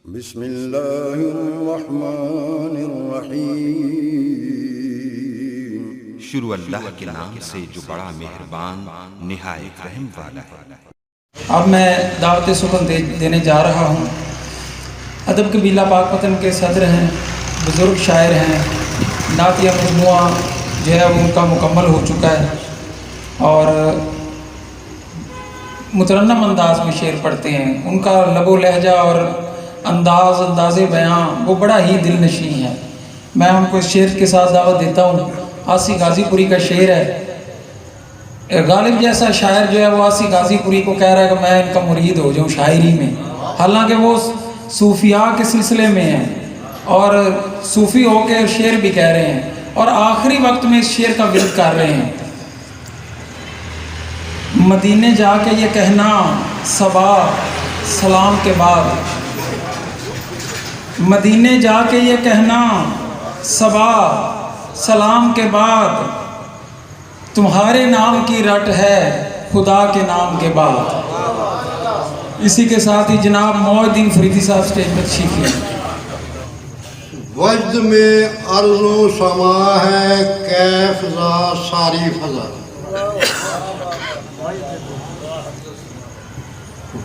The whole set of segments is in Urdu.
بسم اللہ الرحمن الرحیم۔ شروع اللہ کے نام سے جو بڑا مہربان نہایت رحم والا ہے۔ اب میں دعوت سخن دینے جا رہا ہوں۔ ادب قبیلہ پاک پتن کے صدر ہیں، بزرگ شاعر ہیں، نعتیہ مجموعہ جو ہے وہ ان کا مکمل ہو چکا ہے اور مترنم انداز میں شعر پڑھتے ہیں۔ ان کا لب و لہجہ اور انداز بیاں وہ بڑا ہی دل نشیں ہے۔ میں ان کو اس شعر کے ساتھ دعوت دیتا ہوں۔ آسی غازی پوری کا شعر ہے۔ غالب جیسا شاعر جو ہے وہ آسی غازی پوری کو کہہ رہا ہے کہ میں ان کا مرید ہو جاؤں شاعری میں، حالانکہ وہ صوفیاء کے سلسلے میں ہیں اور صوفی ہو کے شعر بھی کہہ رہے ہیں اور آخری وقت میں اس شعر کا ورد کر رہے ہیں۔ مدینے جا کے یہ کہنا صبا سلام کے بعد، مدینے جا کے یہ کہنا صبا سلام کے بعد، تمہارے نام کی رٹ ہے خدا کے نام کے بعد۔ اسی کے ساتھ ہی جناب محی الدین فریدی صاحب سٹیج پر تشریف لیں۔ وجد میں عرض و سما ہے کیف ذا ساری فضا،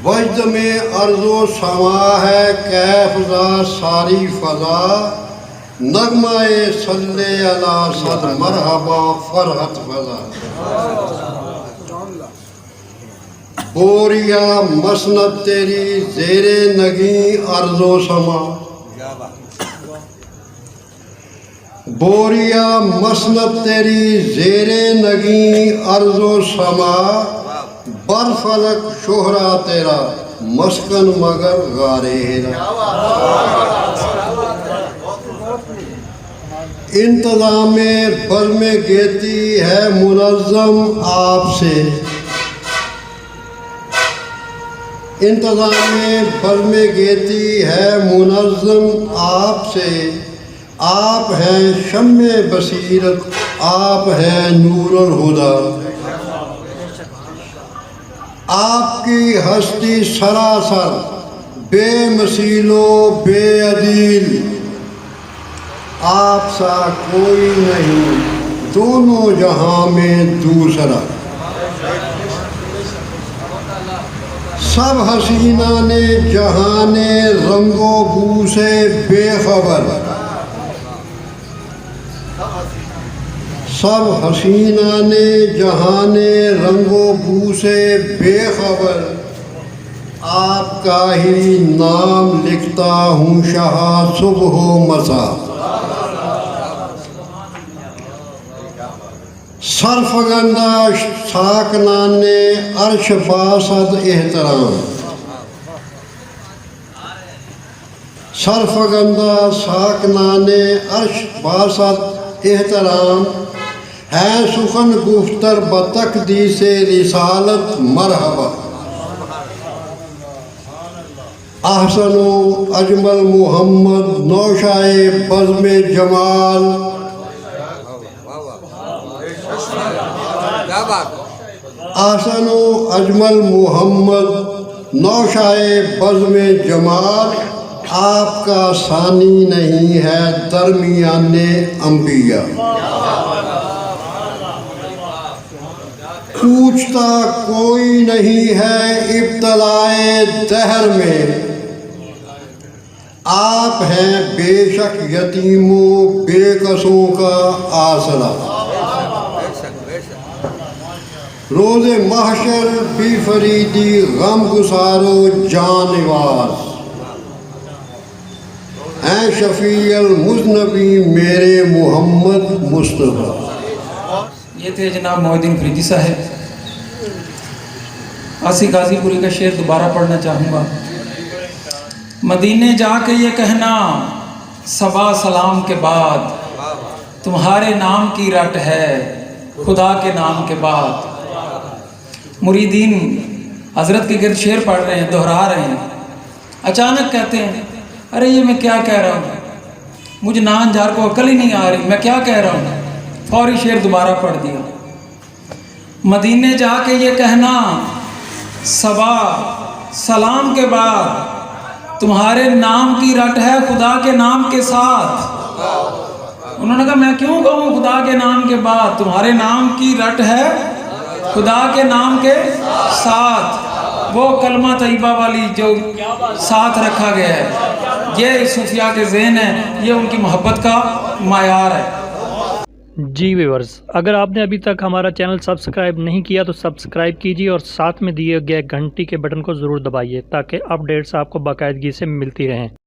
وجد میں عرض و سما ہے کیف ذا ساری فضا، نغمہ صلی علی صد مرحبا فرحت فضا، بوریا مسند تیری زیر نگیں عرض و سما، بوریا مسند تیری زیر نگیں عرض و سما، بر فلک شہرا تیرا مسکن مگر غار ہیرا، انتظام بزم گیتی ہے منظم آپ سے، انتظام بزم گیتی ہے منظم آپ سے، آپ ہیں شمع بصیرت آپ ہیں نور الہدا، آپ کی ہستی سراسر بے مثیل و بے عدیل، آپ سا کوئی نہیں دونوں جہاں میں دوسرا، سب حسینہ نے جہان رنگ و بو سے بے خبر، سب حسینہ نے جہان رنگ و بو سے بے خبر، آپ کا ہی نام لکھتا ہوں شاہ صبح و مسا، سرفگندہ ساکنان عرش باسد احترام، سرفگندہ ساکنان عرش باسد احترام، ہے سخن گفتر بتقدیس رسالت مرحبا، احسن و اجمل محمد نوشائے بزم جمال، احسن و اجمل محمد نوشائے بزم جمال، آپ کا ثانی نہیں ہے درمیان انبیاء، پوچھتا کوئی نہیں ہے ابتلائے دہر میں، آپ ہیں بے شک یتیموں بے کسوں کا آسرا، روز محشر بی فریدی غم گسار و جان نواز، ہیں شفیع المذنبی میرے محمد مصطفیٰ۔ یہ تھے جناب محی الدین فریدی صاحب۔ آسی غازی پوری کا شعر دوبارہ پڑھنا چاہوں گا۔ مدینے جا کے یہ کہنا صبا سلام کے بعد، تمہارے نام کی رٹ ہے خدا کے نام کے بعد۔ مریدین حضرت کے گرد شعر پڑھ رہے ہیں، دہرا رہے ہیں، اچانک کہتے ہیں ارے یہ میں کیا کہہ رہا ہوں، مجھے نان جار کو عقل ہی نہیں آ رہی، میں کیا کہہ رہا ہوں۔ فوری شعر دوبارہ پڑھ دیا۔ مدینے جا کے یہ کہنا صبا سلام کے بعد، تمہارے نام کی رٹ ہے خدا کے نام کے ساتھ. انہوں نے کہا میں کیوں کہوں خدا کے نام کے بعد؟ تمہارے نام کی رٹ ہے خدا کے نام کے ساتھ. وہ کلمہ طیبہ والی جو ساتھ رکھا گیا ہے، یہ صوفیاء کے ذہن ہے، یہ ان کی محبت کا معیار ہے. جی ویورز، اگر آپ نے ابھی تک ہمارا چینل سبسکرائب نہیں کیا تو سبسکرائب کیجیے اور ساتھ میں دیے گئے گھنٹی کے بٹن کو ضرور دبائیے تاکہ اپڈیٹس آپ کو باقاعدگی سے ملتی رہیں.